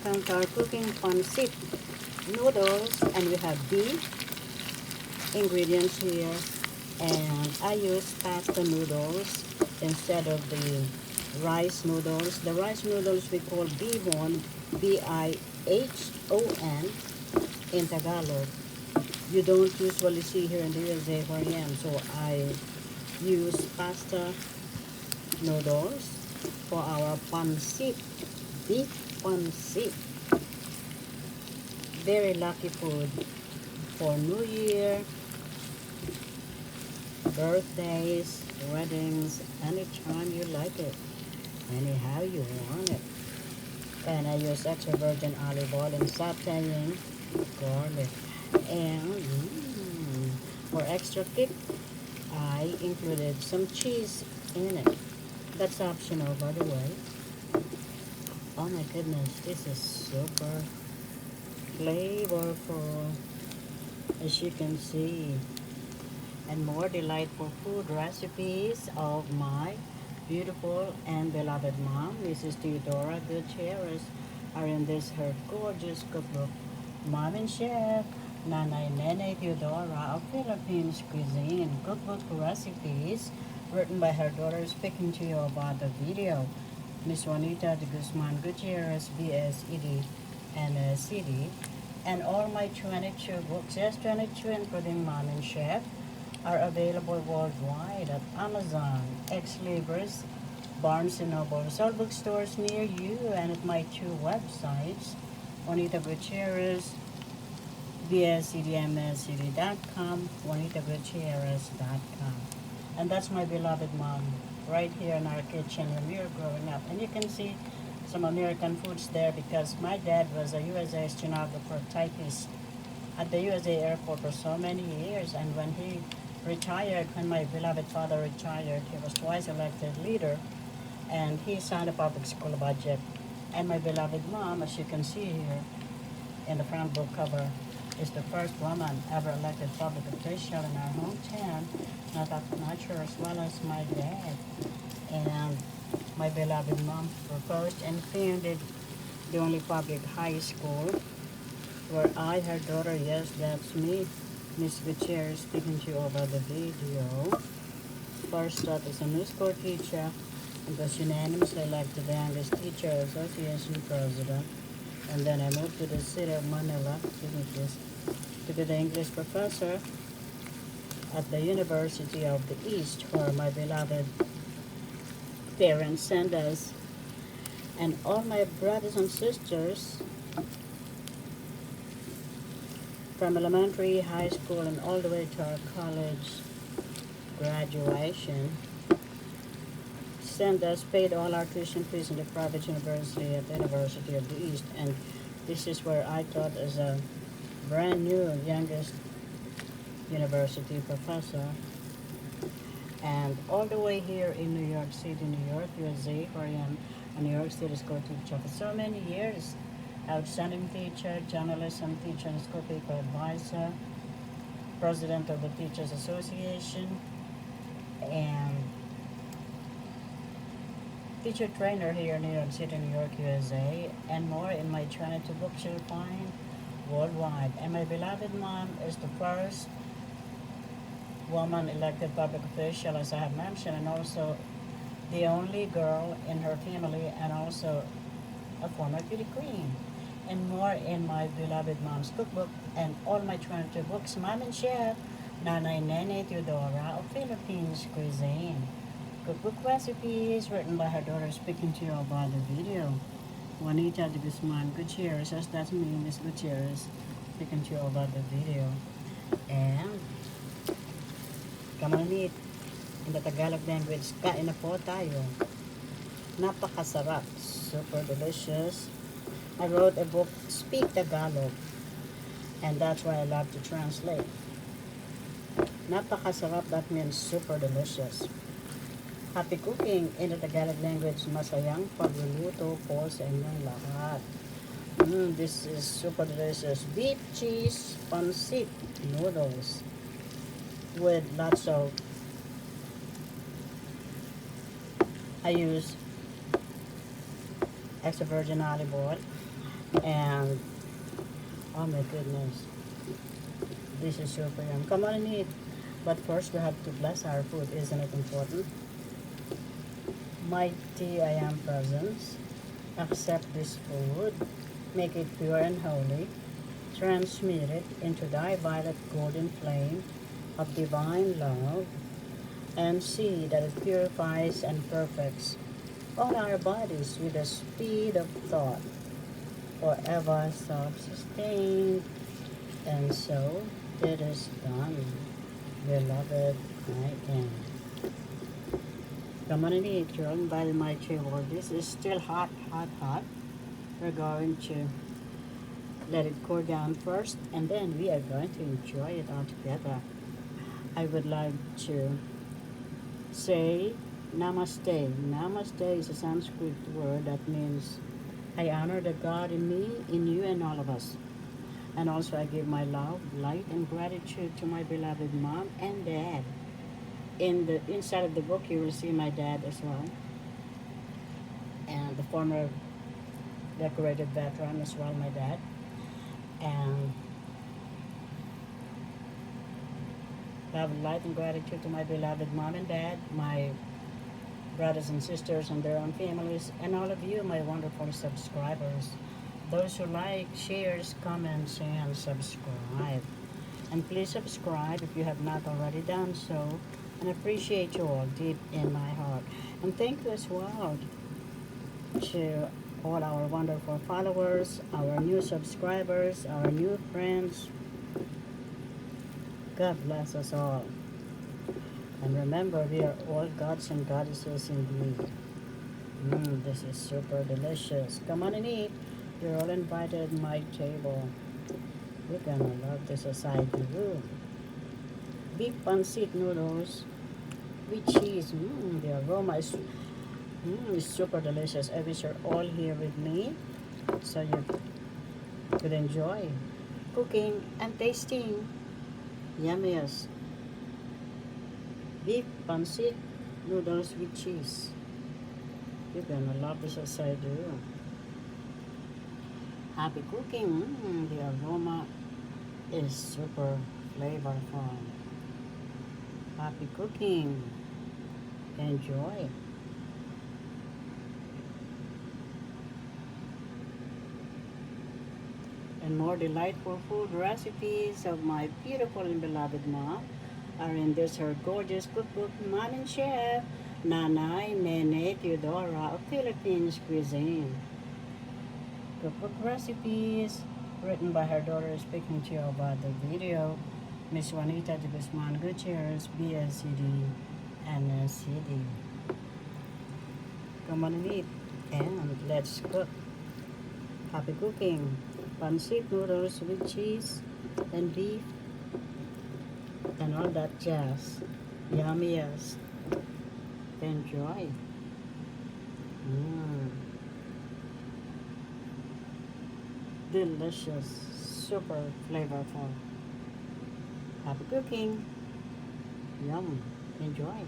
welcome to our cooking pancit noodles, and we have beef ingredients here, and I use pasta noodles instead of the rice noodles. The rice noodles we call bihon, B-I-H-O-N in Tagalog. You don't usually see here in the USA where I am, so I use pasta noodles for our pancit, beef pancit. Very lucky food for New Year, birthdays, weddings, anytime you like it, anyhow you want it. And I use extra virgin olive oil and sauteing garlic. And for extra kick, I included some cheese in it. That's optional, by the way. Oh my goodness, this is super flavorful, as you can see. And more delightful food recipes of my beautiful and beloved mom, Mrs. Theodora Gutierrez, are in this her gorgeous cookbook, Mom and Chef Nanay Nene Teodora of Philippines Cuisine, cookbook recipes written by her daughter, speaking to you about the video. Miss Juanita Gutierrez, BSED, MSED, and all my 22 books, yes, 22 including Mom and Chef, are available worldwide at Amazon, Ex Libris, Barnes & Noble, all bookstores near you, and at my two websites, Juanita Gutierrez, bsedmscd.com, juanitagutierrez.com. And that's my beloved mom, right here in our kitchen when we were growing up. And you can see some American foods there because my dad was a USA stenographer typist at the USA airport for so many years. And when he retired, when my beloved father retired, he was twice elected leader, and he signed a public school budget. And my beloved mom, as you can see here in the front book cover, is the first woman ever elected public official in our hometown, not sure, as well as my dad. And my beloved mom proposed and founded the only public high school where I, her daughter, yes, that's me, Miss Gutierrez, speaking to you about the video. First out as a new school teacher and was unanimously elected the youngest teacher association president. And then I moved to the city of Manila, to be the English professor at the University of the East, where my beloved parents sent us, and all my brothers and sisters from elementary, high school, and all the way to our college graduation, sent us, paid all our tuition fees in the private university at the University of the East. And this is where I taught as a brand new youngest university professor. And all the way here in New York City, New York, USA, where I am a New York City school teacher for so many years. Outstanding teacher, journalism teacher, and school paper advisor, president of the Teachers Association, and teacher trainer here in New York City, New York, USA, and more in my 22 books you'll find worldwide. And my beloved mom is the first woman elected public official, as I have mentioned, and also the only girl in her family, and also a former beauty queen. And more in my beloved mom's cookbook and all my 22 books, Mom and Chef Nanay Nene Teodora of Philippines Cuisine, cookbook recipes written by her daughter, speaking to you about the video. Juanita Gutierrez, as that's me, Miss Gutierrez, speaking to you about the video. And come on, eat. In the Tagalog language, kain na po tayo. Napakasarap, super delicious. I wrote a book, Speak Tagalog, and that's why I love to translate. Napakasarap, that means super delicious. Happy cooking in the Tagalog language, masayang pagluluto po sa inyong lahat. This is super delicious. Beef cheese pancit noodles with lots of, I use extra virgin olive oil, And oh my goodness, this is super yum. Come on and eat. But first we have to bless our food, isn't it important? Mighty I am presence, accept this food, make it pure and holy, transmute it into thy violet golden flame of divine love, and see that it purifies and perfects all our bodies with the speed of thought, forever self-sustained. And so it is done, beloved I am. Come on and eat, you're invited my table. This is still hot, hot, hot. We're going to let it cool down first, and then we are going to enjoy it all together. I would like to say namaste. Namaste is a Sanskrit word that means I honor the God in me, in you, and all of us. And also I give my love, light, and gratitude to my beloved mom and dad. In the inside of the book, you will see my dad as well, and the former decorated veteran as well, my dad. And love, light, and gratitude to my beloved mom and dad, my brothers and sisters and their own families, and all of you, my wonderful subscribers. Those who like, shares, comments, and subscribe. And please subscribe if you have not already done so. And appreciate you all deep in my heart. And thank you as well to all our wonderful followers, our new subscribers, our new friends. God bless us all. And remember, we are all gods and goddesses indeed. This is super delicious. Come on and eat. You're all invited to my table. You're gonna love this as I do. Beef pancit noodles with cheese. The aroma is super delicious. I wish you're all here with me so you could enjoy cooking and tasting yummiest beef pancit noodles with cheese. You're gonna love this as I do. Happy cooking. The aroma is super flavorful. Happy cooking. Enjoy. And more delightful food recipes of my beautiful and beloved mom are in this her gorgeous cookbook, Mom and Chef Nanay Nene Teodora of Philippines Cuisine. Cookbook recipes written by her daughter, speaking to you about the video, Miss Juanita Gutierrez, BSED, MSED. Come on and eat, and let's cook. Happy cooking. Pancit noodles with cheese and beef and all that jazz. Yummiest. Enjoy. Delicious. Super flavorful. Happy cooking. Yum. Enjoy.